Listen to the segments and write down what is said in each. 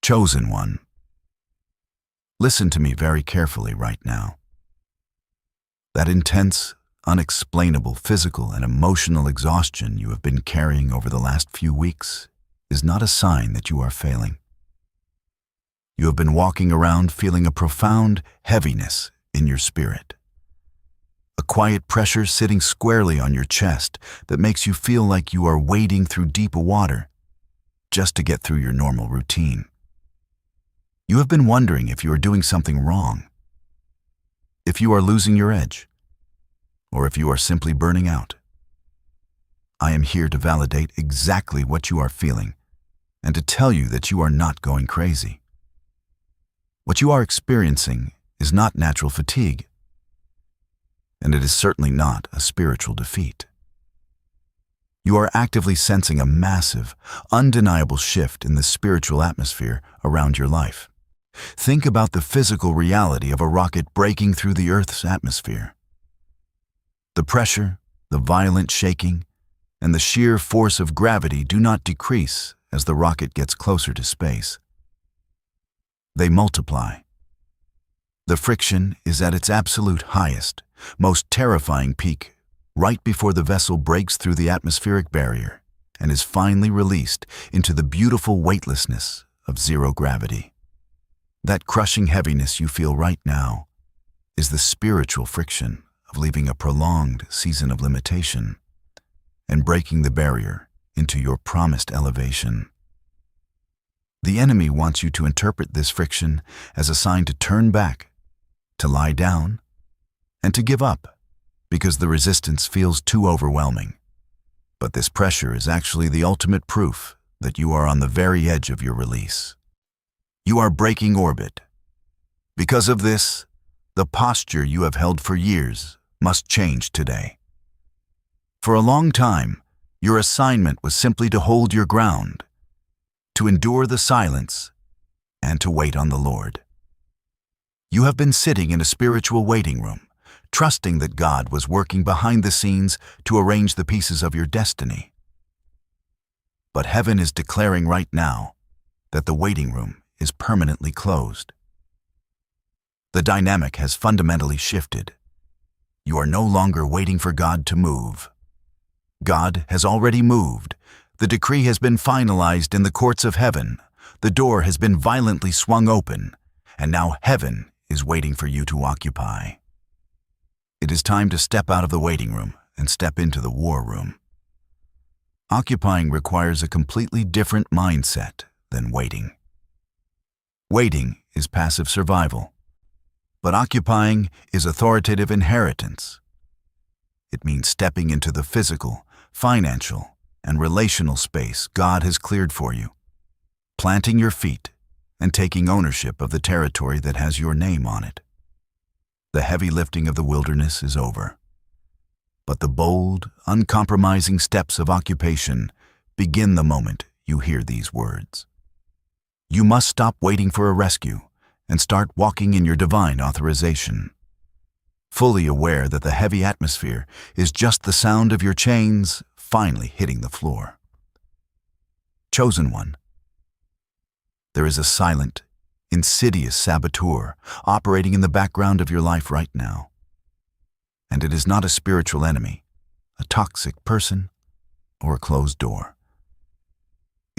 Chosen one, listen to me very carefully right now. That intense, unexplainable physical and emotional exhaustion you have been carrying over the last few weeks is not a sign that you are failing. You have been walking around feeling a profound heaviness in your spirit. A quiet pressure sitting squarely on your chest that makes you feel like you are wading through deep water just to get through your normal routine. You have been wondering if you are doing something wrong, if you are losing your edge, or if you are simply burning out. I am here to validate exactly what you are feeling and to tell you that you are not going crazy. What you are experiencing is not natural fatigue, and it is certainly not a spiritual defeat. You are actively sensing a massive, undeniable shift in the spiritual atmosphere around your life. Think about the physical reality of a rocket breaking through the Earth's atmosphere. The pressure, the violent shaking, and the sheer force of gravity do not decrease as the rocket gets closer to space. They multiply. The friction is at its absolute highest, most terrifying peak right before the vessel breaks through the atmospheric barrier and is finally released into the beautiful weightlessness of zero gravity. That crushing heaviness you feel right now is the spiritual friction of leaving a prolonged season of limitation and breaking the barrier into your promised elevation. The enemy wants you to interpret this friction as a sign to turn back, to lie down, and to give up because the resistance feels too overwhelming. But this pressure is actually the ultimate proof that you are on the very edge of your release. You are breaking orbit. Because of this, the posture you have held for years must change today. For a long time, your assignment was simply to hold your ground, to endure the silence, and to wait on the Lord. You have been sitting in a spiritual waiting room, trusting that God was working behind the scenes to arrange the pieces of your destiny. But heaven is declaring right now that the waiting room is permanently closed. The dynamic has fundamentally shifted. You are no longer waiting for God to move. God has already moved. The decree has been finalized in the courts of heaven. The door has been violently swung open, and now heaven is waiting for you to occupy. It is time to step out of the waiting room and step into the war room. Occupying requires a completely different mindset than waiting. Waiting is passive survival, but occupying is authoritative inheritance. It means stepping into the physical, financial, and relational space God has cleared for you, planting your feet and taking ownership of the territory that has your name on it. The heavy lifting of the wilderness is over, but the bold, uncompromising steps of occupation begin the moment you hear these words. You must stop waiting for a rescue and start walking in your divine authorization, fully aware that the heavy atmosphere is just the sound of your chains finally hitting the floor. Chosen one, there is a silent, insidious saboteur operating in the background of your life right now. And it is not a spiritual enemy, a toxic person, or a closed door.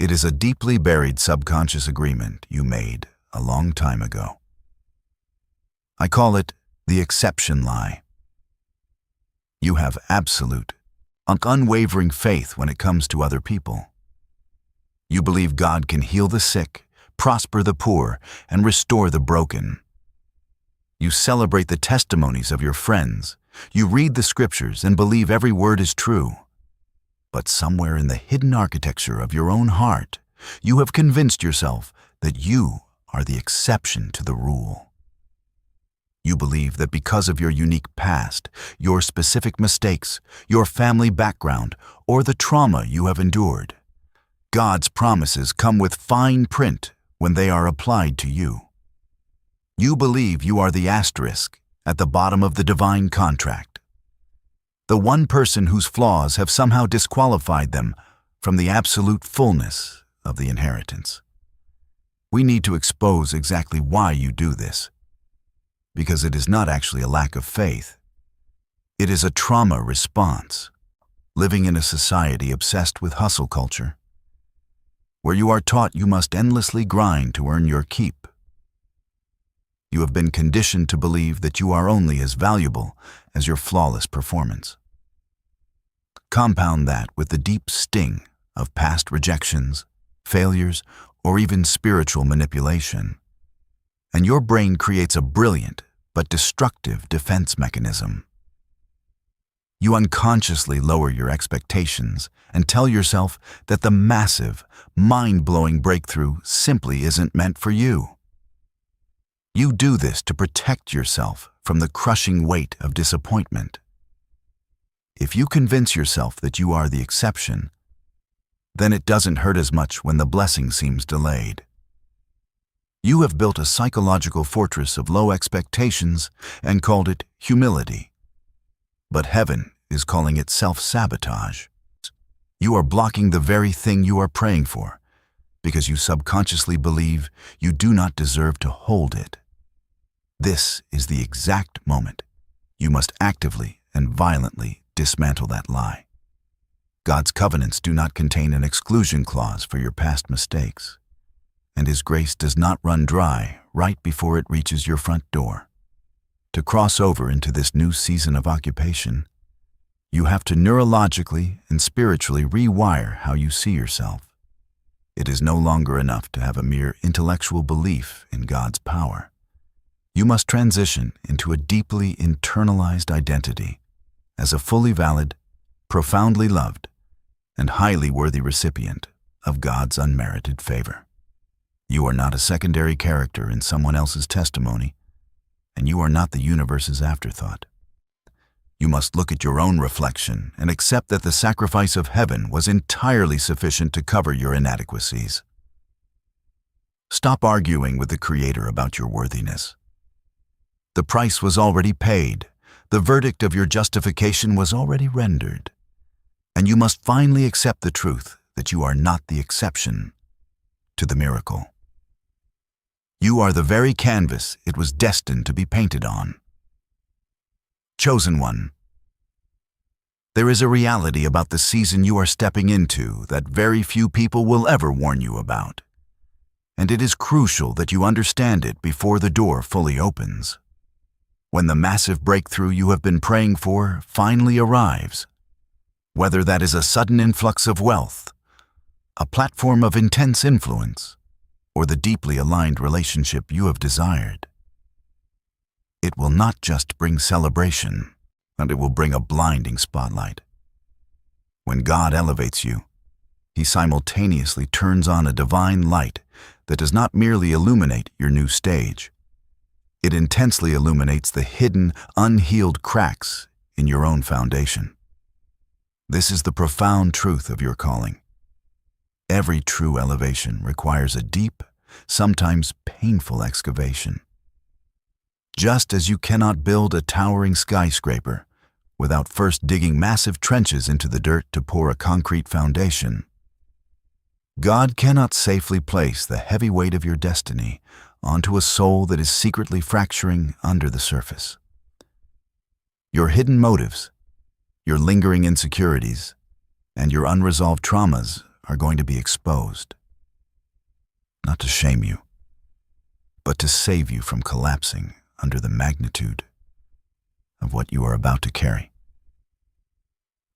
It is a deeply buried subconscious agreement you made a long time ago. I call it the exception lie. You have absolute, unwavering faith when it comes to other people. You believe God can heal the sick, prosper the poor, and restore the broken. You celebrate the testimonies of your friends. You read the scriptures and believe every word is true. But somewhere in the hidden architecture of your own heart, you have convinced yourself that you are the exception to the rule. You believe that because of your unique past, your specific mistakes, your family background, or the trauma you have endured, God's promises come with fine print when they are applied to you. You believe you are the asterisk at the bottom of the divine contract, the one person whose flaws have somehow disqualified them from the absolute fullness of the inheritance. We need to expose exactly why you do this, because it is not actually a lack of faith. It is a trauma response, living in a society obsessed with hustle culture, where you are taught you must endlessly grind to earn your keep. You have been conditioned to believe that you are only as valuable as your flawless performance. Compound that with the deep sting of past rejections, failures, or even spiritual manipulation, and your brain creates a brilliant but destructive defense mechanism. You unconsciously lower your expectations and tell yourself that the massive, mind-blowing breakthrough simply isn't meant for you. You do this to protect yourself from the crushing weight of disappointment. If you convince yourself that you are the exception, then it doesn't hurt as much when the blessing seems delayed. You have built a psychological fortress of low expectations and called it humility. But heaven is calling it self-sabotage. You are blocking the very thing you are praying for because you subconsciously believe you do not deserve to hold it. This is the exact moment you must actively and violently dismantle that lie. God's covenants do not contain an exclusion clause for your past mistakes, and His grace does not run dry right before it reaches your front door. To cross over into this new season of occupation, you have to neurologically and spiritually rewire how you see yourself. It is no longer enough to have a mere intellectual belief in God's power. You must transition into a deeply internalized identity as a fully valid, profoundly loved, and highly worthy recipient of God's unmerited favor. You are not a secondary character in someone else's testimony, and you are not the universe's afterthought. You must look at your own reflection and accept that the sacrifice of heaven was entirely sufficient to cover your inadequacies. Stop arguing with the Creator about your worthiness. The price was already paid. The verdict of your justification was already rendered. And you must finally accept the truth that you are not the exception to the miracle. You are the very canvas it was destined to be painted on. Chosen one. There is a reality about the season you are stepping into that very few people will ever warn you about. And it is crucial that you understand it before the door fully opens. When the massive breakthrough you have been praying for finally arrives, whether that is a sudden influx of wealth, a platform of intense influence, or the deeply aligned relationship you have desired, it will not just bring celebration, but it will bring a blinding spotlight. When God elevates you, He simultaneously turns on a divine light that does not merely illuminate your new stage. It intensely illuminates the hidden, unhealed cracks in your own foundation. This is the profound truth of your calling. Every true elevation requires a deep, sometimes painful excavation. Just as you cannot build a towering skyscraper without first digging massive trenches into the dirt to pour a concrete foundation, God cannot safely place the heavy weight of your destiny onto a soul that is secretly fracturing under the surface. Your hidden motives, your lingering insecurities, and your unresolved traumas are going to be exposed. Not to shame you, but to save you from collapsing under the magnitude of what you are about to carry.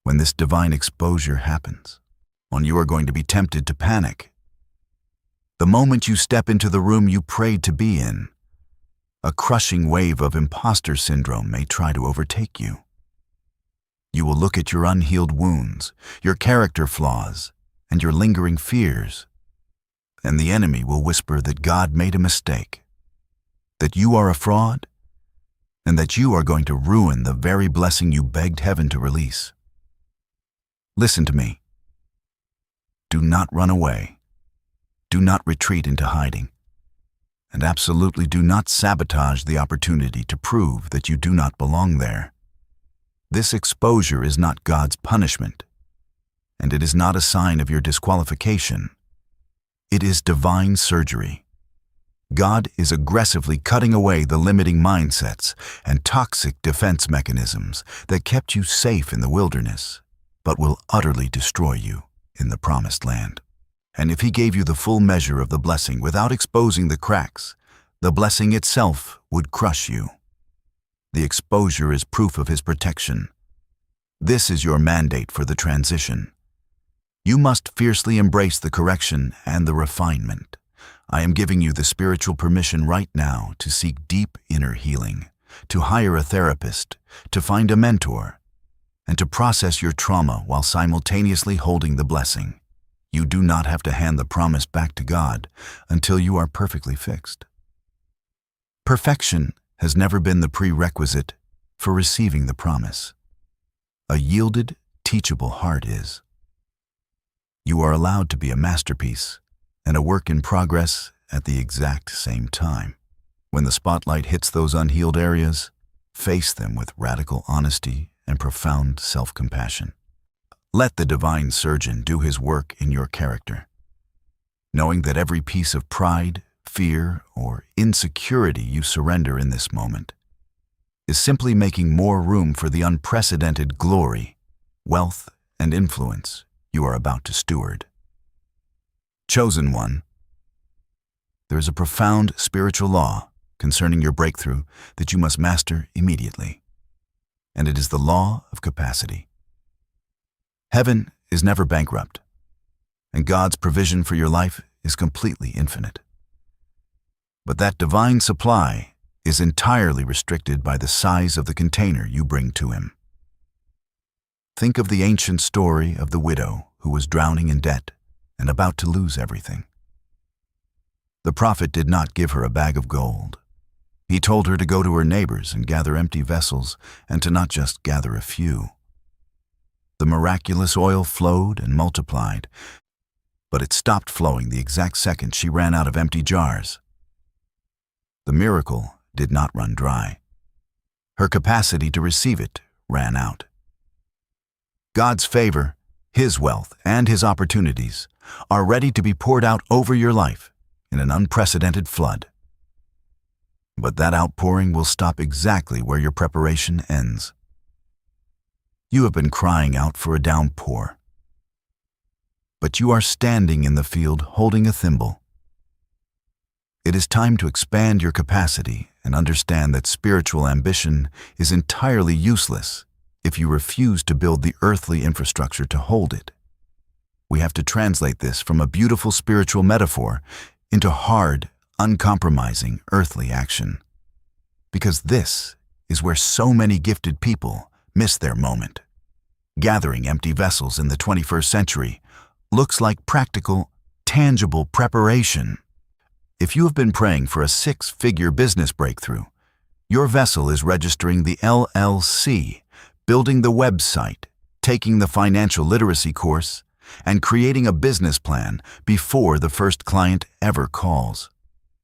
When this divine exposure happens, when you are going to be tempted to panic, the moment you step into the room you prayed to be in, a crushing wave of imposter syndrome may try to overtake you. You will look at your unhealed wounds, your character flaws, and your lingering fears, and the enemy will whisper that God made a mistake, that you are a fraud, and that you are going to ruin the very blessing you begged heaven to release. Listen to me. Do not run away. Do not retreat into hiding, and absolutely do not sabotage the opportunity to prove that you do not belong there. This exposure is not God's punishment, and it is not a sign of your disqualification. It is divine surgery God is aggressively cutting away the limiting mindsets and toxic defense mechanisms that kept you safe in the wilderness, but will utterly destroy you in the promised land. And if He gave you the full measure of the blessing without exposing the cracks, the blessing itself would crush you. The exposure is proof of His protection. This is your mandate for the transition. You must fiercely embrace the correction and the refinement. I am giving you the spiritual permission right now to seek deep inner healing, to hire a therapist, to find a mentor, and to process your trauma while simultaneously holding the blessing. You do not have to hand the promise back to God until you are perfectly fixed. Perfection has never been the prerequisite for receiving the promise. A yielded, teachable heart is. You are allowed to be a masterpiece and a work in progress at the exact same time. When the spotlight hits those unhealed areas, face them with radical honesty and profound self-compassion. Let the divine surgeon do his work in your character, knowing that every piece of pride, fear, or insecurity you surrender in this moment is simply making more room for the unprecedented glory, wealth, and influence you are about to steward. Chosen one, there is a profound spiritual law concerning your breakthrough that you must master immediately, and it is the law of capacity. Heaven is never bankrupt, and God's provision for your life is completely infinite. But that divine supply is entirely restricted by the size of the container you bring to Him. Think of the ancient story of the widow who was drowning in debt and about to lose everything. The prophet did not give her a bag of gold. He told her to go to her neighbors and gather empty vessels, and to not just gather a few. The miraculous oil flowed and multiplied, but it stopped flowing the exact second she ran out of empty jars. The miracle did not run dry. Her capacity to receive it ran out. God's favor, His wealth, and His opportunities are ready to be poured out over your life in an unprecedented flood. But that outpouring will stop exactly where your preparation ends. You have been crying out for a downpour, but you are standing in the field holding a thimble. It is time to expand your capacity and understand that spiritual ambition is entirely useless if you refuse to build the earthly infrastructure to hold it. We have to translate this from a beautiful spiritual metaphor into hard, uncompromising earthly action. Because this is where so many gifted people miss their moment. Gathering empty vessels in the 21st century looks like practical, tangible preparation. If you have been praying for a 6-figure business breakthrough, your vessel is registering the LLC, building the website, taking the financial literacy course, and creating a business plan before the first client ever calls.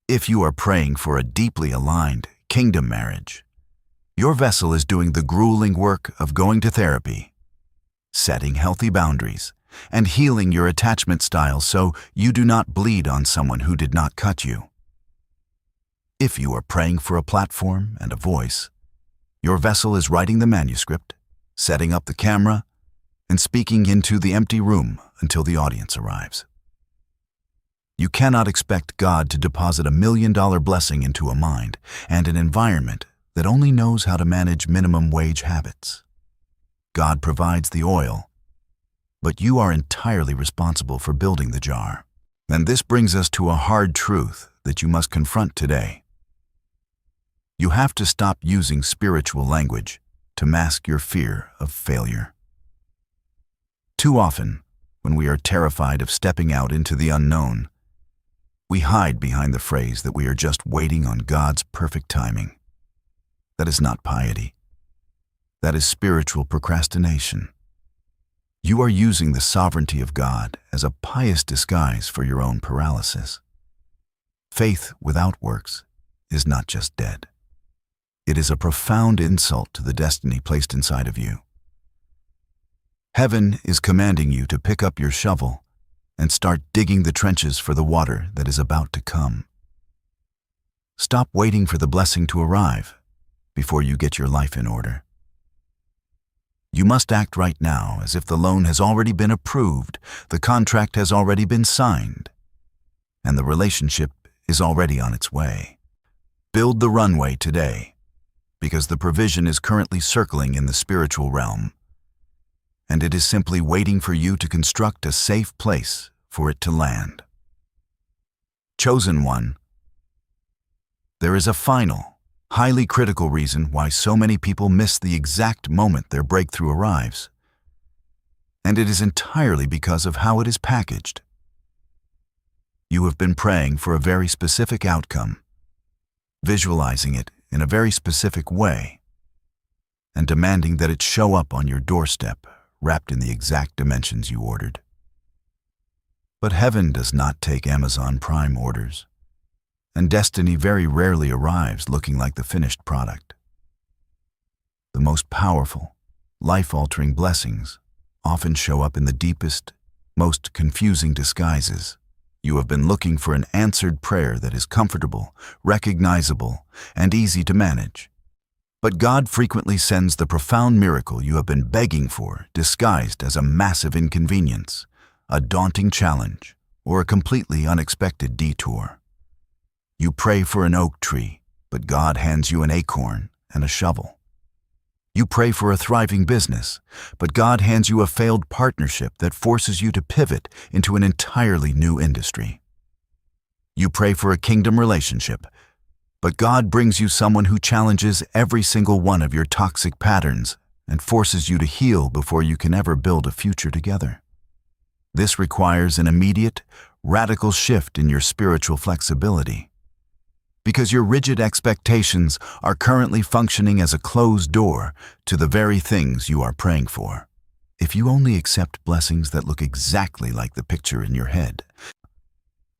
If you are praying for a deeply aligned kingdom marriage, your vessel is doing the grueling work of going to therapy, setting healthy boundaries, and healing your attachment style so you do not bleed on someone who did not cut you. If you are praying for a platform and a voice, your vessel is writing the manuscript, setting up the camera, and speaking into the empty room until the audience arrives. You cannot expect God to deposit $1 million blessing into a mind and an environment that only knows how to manage minimum wage habits. God provides the oil, but you are entirely responsible for building the jar. And this brings us to a hard truth that you must confront today. You have to stop using spiritual language to mask your fear of failure. Too often, when we are terrified of stepping out into the unknown, we hide behind the phrase that we are just waiting on God's perfect timing. That is not piety. That is spiritual procrastination. You are using the sovereignty of God as a pious disguise for your own paralysis. Faith without works is not just dead. It is a profound insult to the destiny placed inside of you. Heaven is commanding you to pick up your shovel and start digging the trenches for the water that is about to come. Stop waiting for the blessing to arrive before you get your life in order. You must act right now as if the loan has already been approved, the contract has already been signed, and the relationship is already on its way. Build the runway today, because the provision is currently circling in the spiritual realm, and it is simply waiting for you to construct a safe place for it to land. Chosen one, there is a final, highly critical reason why so many people miss the exact moment their breakthrough arrives, and it is entirely because of how it is packaged. You have been praying for a very specific outcome, visualizing it in a very specific way, and demanding that it show up on your doorstep, wrapped in the exact dimensions you ordered. But heaven does not take Amazon Prime orders, and destiny very rarely arrives looking like the finished product. The most powerful, life-altering blessings often show up in the deepest, most confusing disguises. You have been looking for an answered prayer that is comfortable, recognizable, and easy to manage. But God frequently sends the profound miracle you have been begging for, disguised as a massive inconvenience, a daunting challenge, or a completely unexpected detour. You pray for an oak tree, but God hands you an acorn and a shovel. You pray for a thriving business, but God hands you a failed partnership that forces you to pivot into an entirely new industry. You pray for a kingdom relationship, but God brings you someone who challenges every single one of your toxic patterns and forces you to heal before you can ever build a future together. This requires an immediate, radical shift in your spiritual flexibility, because your rigid expectations are currently functioning as a closed door to the very things you are praying for. If you only accept blessings that look exactly like the picture in your head,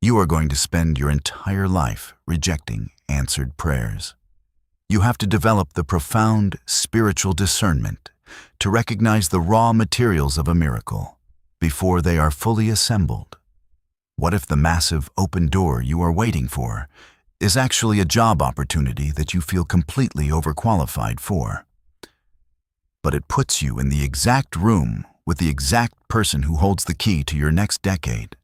you are going to spend your entire life rejecting answered prayers. You have to develop the profound spiritual discernment to recognize the raw materials of a miracle before they are fully assembled. What if the massive open door you are waiting for is actually a job opportunity that you feel completely overqualified for, but it puts you in the exact room with the exact person who holds the key to your next decade?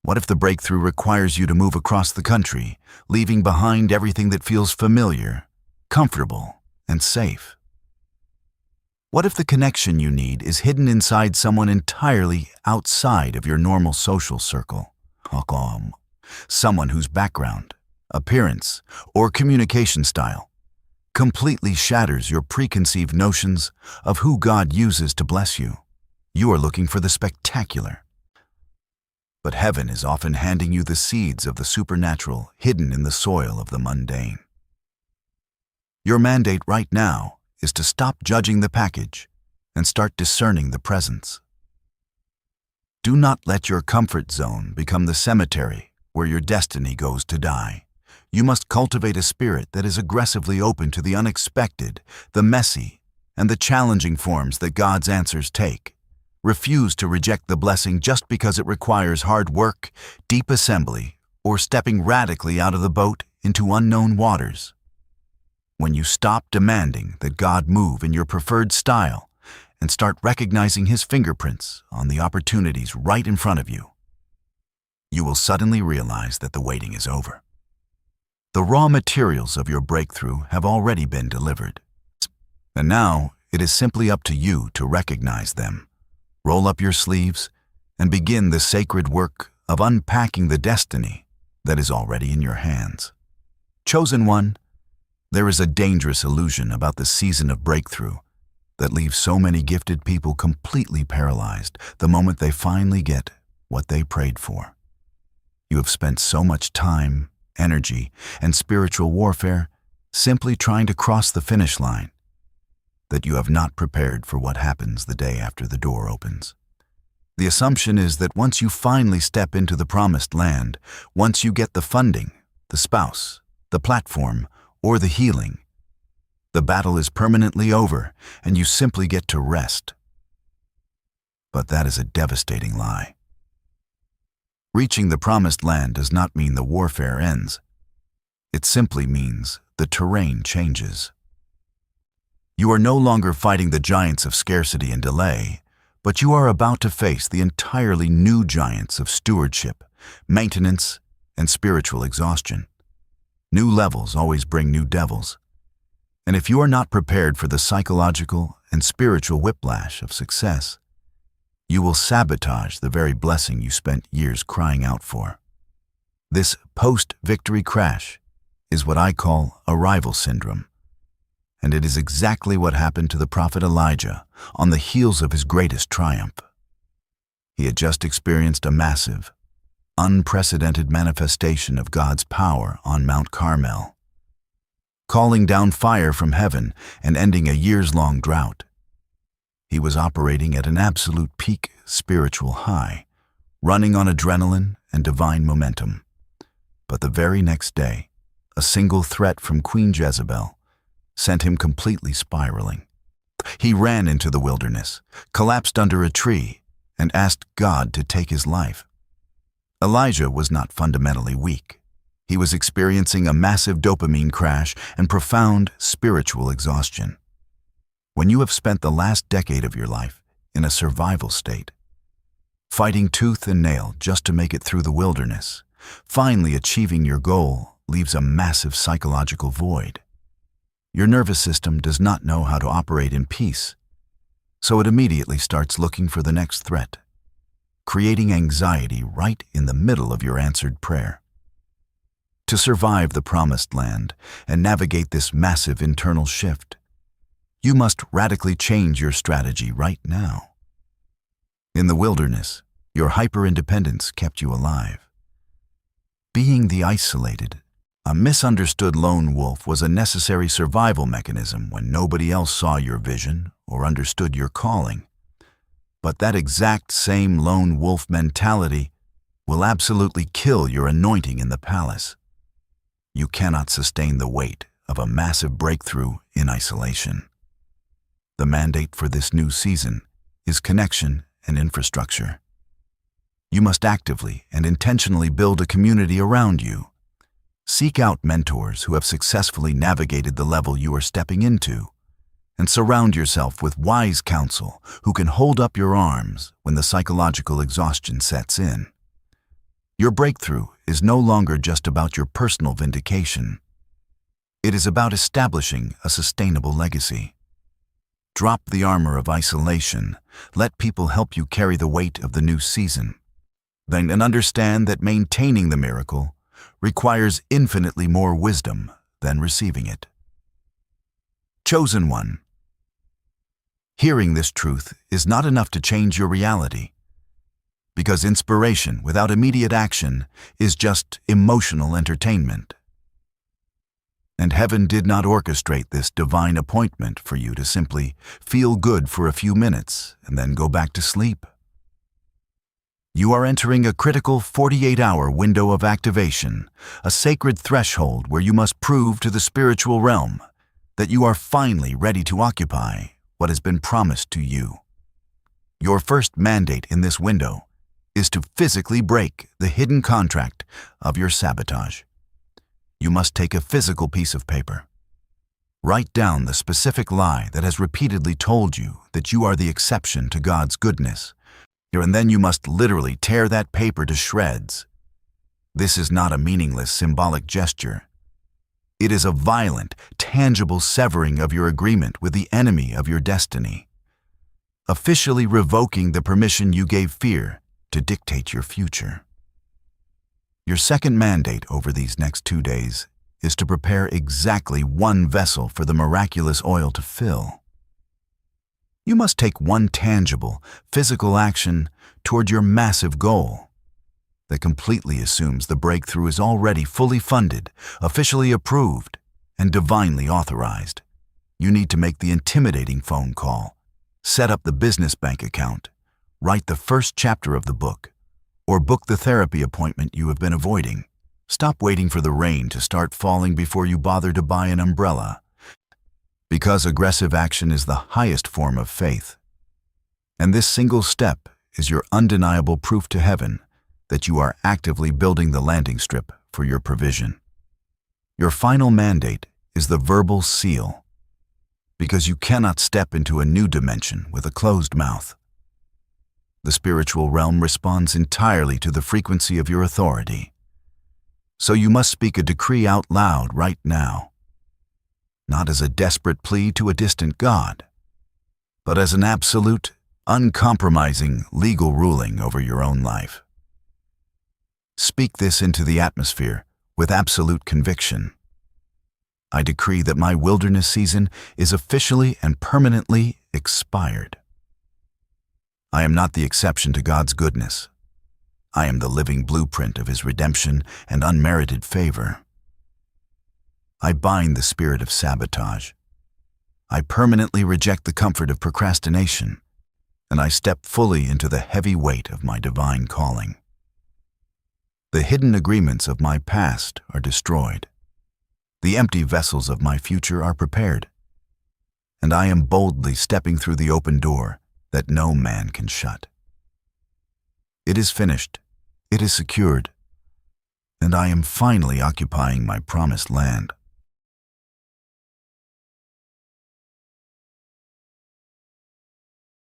What if the breakthrough requires you to move across the country, leaving behind everything that feels familiar, comfortable, and safe? What if the connection you need is hidden inside someone entirely outside of your normal social circle? Someone whose background, appearance, or communication style completely shatters your preconceived notions of who God uses to bless you. You are looking for the spectacular, but heaven is often handing you the seeds of the supernatural hidden in the soil of the mundane. Your mandate right now is to stop judging the package and start discerning the presence. Do not let your comfort zone become the cemetery where your destiny goes to die. You must cultivate a spirit that is aggressively open to the unexpected, the messy, and the challenging forms that God's answers take. Refuse to reject the blessing just because it requires hard work, deep assembly, or stepping radically out of the boat into unknown waters. When you stop demanding that God move in your preferred style and start recognizing His fingerprints on the opportunities right in front of you, you will suddenly realize that the waiting is over. The raw materials of your breakthrough have already been delivered, and now it is simply up to you to recognize them. Roll up your sleeves and begin the sacred work of unpacking the destiny that is already in your hands. Chosen one, there is a dangerous illusion about the season of breakthrough that leaves so many gifted people completely paralyzed the moment they finally get what they prayed for. You have spent so much time, energy, and spiritual warfare simply trying to cross the finish line that you have not prepared for what happens the day after the door opens. The assumption is that once you finally step into the promised land, once you get the funding, the spouse, the platform, or the healing, the battle is permanently over and you simply get to rest. But that is a devastating lie. Reaching the promised land does not mean the warfare ends. It simply means the terrain changes. You are no longer fighting the giants of scarcity and delay, but you are about to face the entirely new giants of stewardship, maintenance, and spiritual exhaustion. New levels always bring new devils. And if you are not prepared for the psychological and spiritual whiplash of success, you will sabotage the very blessing you spent years crying out for. This post-victory crash is what I call arrival syndrome. And it is exactly what happened to the prophet Elijah on the heels of his greatest triumph. He had just experienced a massive, unprecedented manifestation of God's power on Mount Carmel, calling down fire from heaven and ending a years-long drought. He was operating at an absolute peak spiritual high, running on adrenaline and divine momentum. But the very next day, a single threat from Queen Jezebel sent him completely spiraling. He ran into the wilderness, collapsed under a tree, and asked God to take his life. Elijah was not fundamentally weak. He was experiencing a massive dopamine crash and profound spiritual exhaustion. When you have spent the last decade of your life in a survival state, fighting tooth and nail just to make it through the wilderness, finally achieving your goal leaves a massive psychological void. Your nervous system does not know how to operate in peace, so it immediately starts looking for the next threat, creating anxiety right in the middle of your answered prayer. To survive the promised land and navigate this massive internal shift, you must radically change your strategy right now. In the wilderness, your hyper-independence kept you alive. Being the isolated, a misunderstood lone wolf was a necessary survival mechanism when nobody else saw your vision or understood your calling. But that exact same lone wolf mentality will absolutely kill your anointing in the palace. You cannot sustain the weight of a massive breakthrough in isolation. The mandate for this new season is connection and infrastructure. You must actively and intentionally build a community around you. Seek out mentors who have successfully navigated the level you are stepping into, and surround yourself with wise counsel who can hold up your arms when the psychological exhaustion sets in. Your breakthrough is no longer just about your personal vindication. It is about establishing a sustainable legacy. Drop the armor of isolation. Let people help you carry the weight of the new season. Then understand that maintaining the miracle requires infinitely more wisdom than receiving it. Chosen one. Hearing this truth is not enough to change your reality, because inspiration without immediate action is just emotional entertainment. And heaven did not orchestrate this divine appointment for you to simply feel good for a few minutes and then go back to sleep. You are entering a critical 48-hour window of activation, a sacred threshold where you must prove to the spiritual realm that you are finally ready to occupy what has been promised to you. Your first mandate in this window is to physically break the hidden contract of your sabotage. You must take a physical piece of paper. Write down the specific lie that has repeatedly told you that you are the exception to God's goodness, and then you must literally tear that paper to shreds. This is not a meaningless symbolic gesture. It is a violent, tangible severing of your agreement with the enemy of your destiny, officially revoking the permission you gave fear to dictate your future. Your second mandate over these next 2 days is to prepare exactly one vessel for the miraculous oil to fill. You must take one tangible, physical action toward your massive goal that completely assumes the breakthrough is already fully funded, officially approved, and divinely authorized. You need to make the intimidating phone call, set up the business bank account, write the first chapter of the book, or book the therapy appointment you have been avoiding. Stop waiting for the rain to start falling before you bother to buy an umbrella, because aggressive action is the highest form of faith. And this single step is your undeniable proof to heaven that you are actively building the landing strip for your provision. Your final mandate is the verbal seal, because you cannot step into a new dimension with a closed mouth. The spiritual realm responds entirely to the frequency of your authority. So you must speak a decree out loud right now, not as a desperate plea to a distant God, but as an absolute, uncompromising legal ruling over your own life. Speak this into the atmosphere with absolute conviction. I decree that my wilderness season is officially and permanently expired. I am not the exception to God's goodness. I am the living blueprint of His redemption and unmerited favor. I bind the spirit of sabotage. I permanently reject the comfort of procrastination, and I step fully into the heavy weight of my divine calling. The hidden agreements of my past are destroyed. The empty vessels of my future are prepared, and I am boldly stepping through the open door that no man can shut. It is finished, it is secured, and I am finally occupying my promised land.